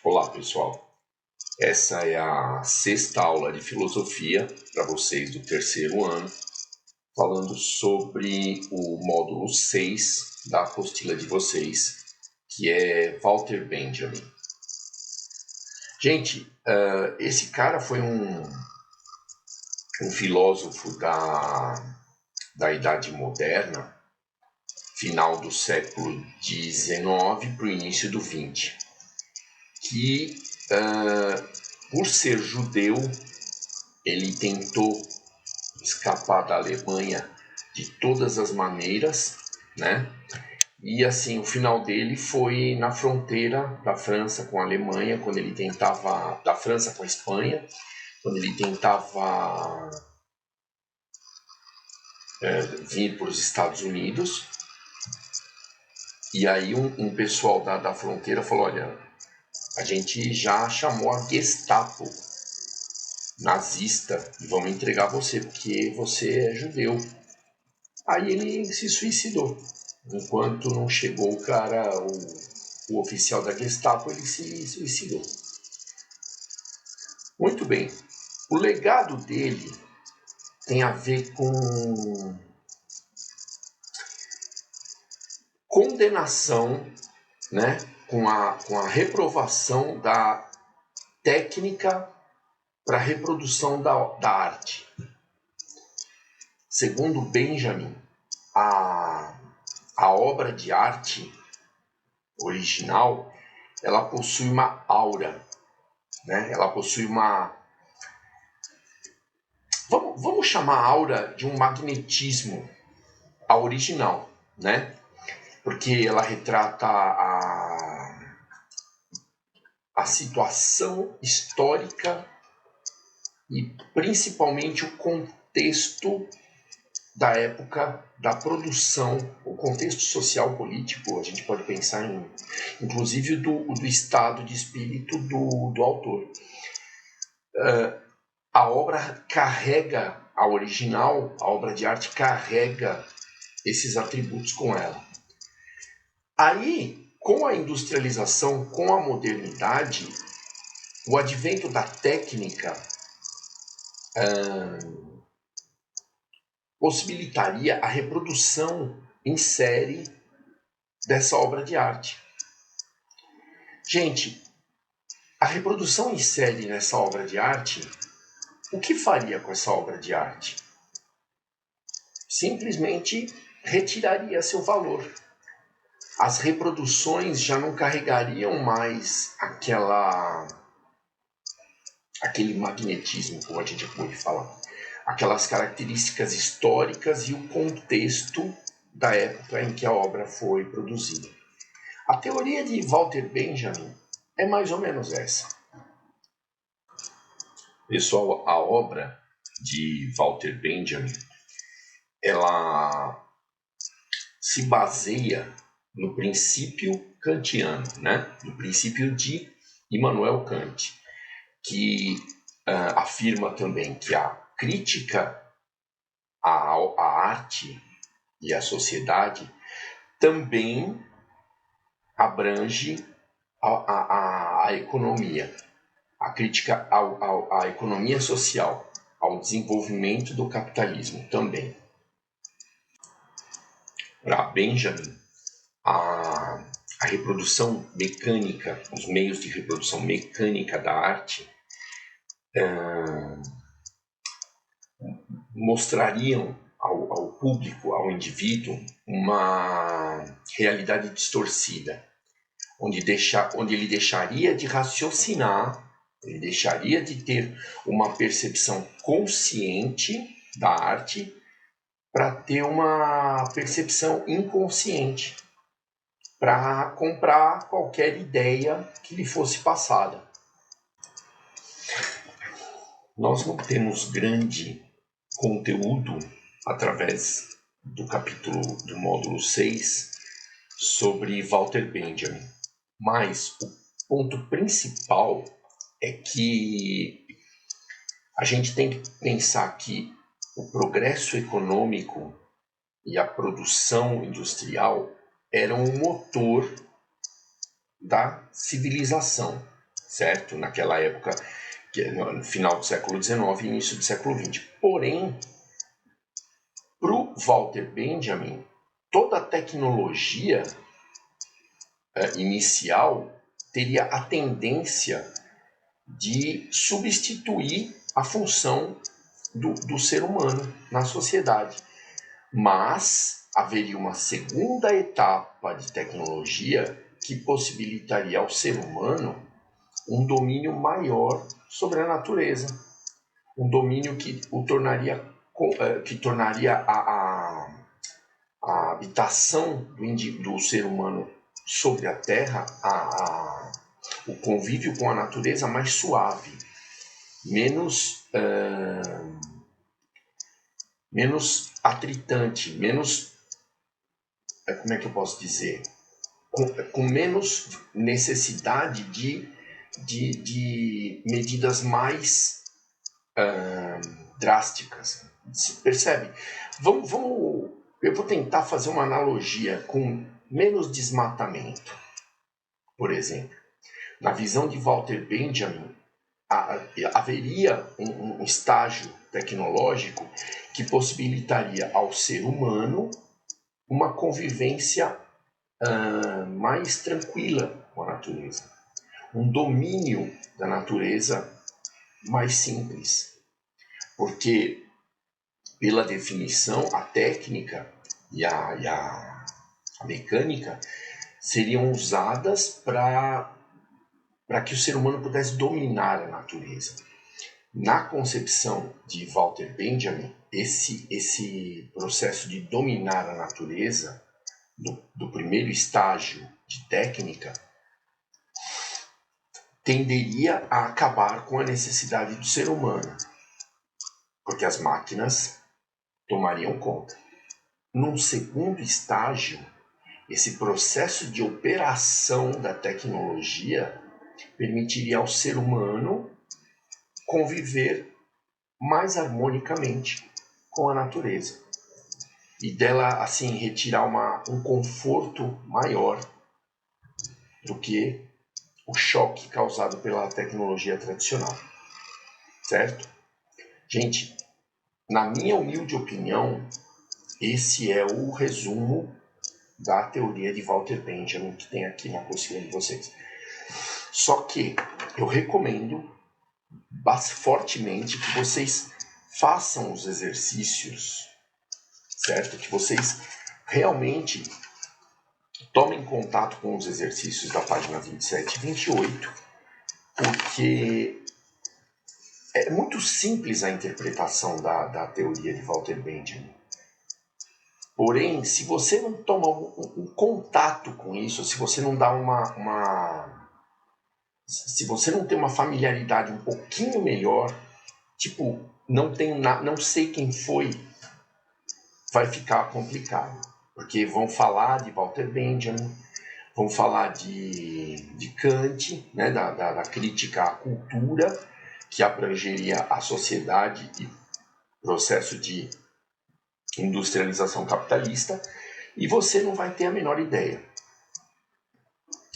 Olá, pessoal. Essa é a sexta aula de filosofia para vocês do terceiro ano, falando sobre o módulo 6 da apostila de vocês, que é Walter Benjamin. Gente, esse cara foi um filósofo da Idade Moderna, final do século XIX para o início do XX, que, por ser judeu, ele tentou escapar da Alemanha de todas as maneiras, né? E assim, o final dele foi na fronteira da França com a Alemanha, quando ele tentava, da França com a Espanha, quando ele tentava vir para os Estados Unidos. E aí um pessoal da fronteira falou: olha, a gente já chamou a Gestapo nazista e vamos entregar você porque você é judeu. Aí ele se suicidou. Enquanto não chegou o cara, o oficial da Gestapo, ele se suicidou. Muito bem. O legado dele tem a ver com condenação, né? com a reprovação da técnica para a reprodução da arte. Segundo Benjamin, a obra de arte original, ela possui uma aura, né? Ela possui uma... Vamos chamar a aura de um magnetismo, a original, né? Porque ela retrata a situação histórica e principalmente o contexto da época da produção, o contexto social político. A gente pode pensar em, inclusive, do estado de espírito do autor. A obra carrega, a original, a obra de arte carrega esses atributos com ela. Aí, com a industrialização, com a modernidade, o advento da técnica possibilitaria a reprodução em série dessa obra de arte. Gente, a reprodução em série nessa obra de arte, o que faria com essa obra de arte? Simplesmente retiraria seu valor. As reproduções já não carregariam mais aquele magnetismo, como a gente acabou de falar, aquelas características históricas e o contexto da época em que a obra foi produzida. A teoria de Walter Benjamin é mais ou menos essa. Pessoal, a obra de Walter Benjamin, ela se baseia no princípio kantiano, né? No princípio de Immanuel Kant, que afirma também que a crítica à arte e à sociedade também abrange a economia, a crítica à economia social, ao desenvolvimento do capitalismo também. Para Benjamin, a reprodução mecânica, os meios de reprodução mecânica da arte mostrariam ao público, ao indivíduo, uma realidade distorcida, onde ele deixaria de raciocinar, ele deixaria de ter uma percepção consciente da arte para ter uma percepção inconsciente, para comprar qualquer ideia que lhe fosse passada. Nós não temos grande conteúdo através do capítulo do módulo 6 sobre Walter Benjamin, mas o ponto principal é que a gente tem que pensar que o progresso econômico e a produção industrial eram o motor da civilização. certo? Naquela época, no final do século XIX e início do século XX. Porém, para o Walter Benjamin, toda a tecnologia inicial teria a tendência de substituir a função do ser humano na sociedade. Mas haveria uma segunda etapa de tecnologia que possibilitaria ao ser humano um domínio maior sobre a natureza. Um domínio que tornaria a habitação do ser humano sobre a Terra, o convívio com a natureza mais suave, menos atritante, menos, como é que eu posso dizer, com menos necessidade de medidas mais drásticas. Percebe? Eu vou tentar fazer uma analogia com menos desmatamento, por exemplo. Na visão de Walter Benjamin, haveria um estágio tecnológico que possibilitaria ao ser humano uma convivência mais tranquila com a natureza, um domínio da natureza mais simples, porque, pela definição, a técnica e a mecânica seriam usadas para que o ser humano pudesse dominar a natureza. Na concepção de Walter Benjamin, esse processo de dominar a natureza, do primeiro estágio de técnica, tenderia a acabar com a necessidade do ser humano, porque as máquinas tomariam conta. Num segundo estágio, esse processo de operação da tecnologia permitiria ao ser humano conviver mais harmonicamente com a natureza e dela, assim, retirar um conforto maior do que o choque causado pela tecnologia tradicional, certo? Gente, na minha humilde opinião, esse é o resumo da teoria de Walter Benjamin que tem aqui na apostila de vocês. Só que eu recomendo fortemente que vocês façam os exercícios, certo? Que vocês realmente tomem contato com os exercícios da página 27 e 28, porque é muito simples a interpretação da teoria de Walter Benjamin. Porém, se você não toma um contato com isso, se você não dá se você não tem uma familiaridade um pouquinho melhor, tipo, não sei quem foi, vai ficar complicado. Porque vão falar de Walter Benjamin, vão falar de Kant, né, da crítica à cultura, que abrangeria a sociedade e processo de industrialização capitalista, e você não vai ter a menor ideia.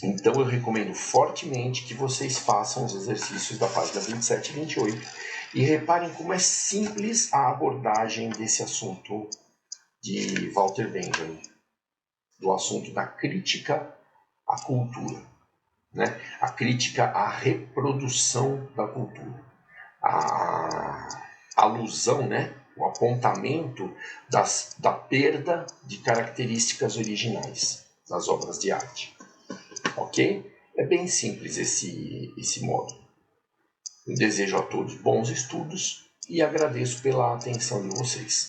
Então eu recomendo fortemente que vocês façam os exercícios da página 27 e 28 e reparem como é simples a abordagem desse assunto de Walter Benjamin, do assunto da crítica à cultura, né? A crítica à reprodução da cultura, a alusão, né? O apontamento da perda de características originais das obras de arte. Ok? É bem simples esse modo. Eu desejo a todos bons estudos e agradeço pela atenção de vocês.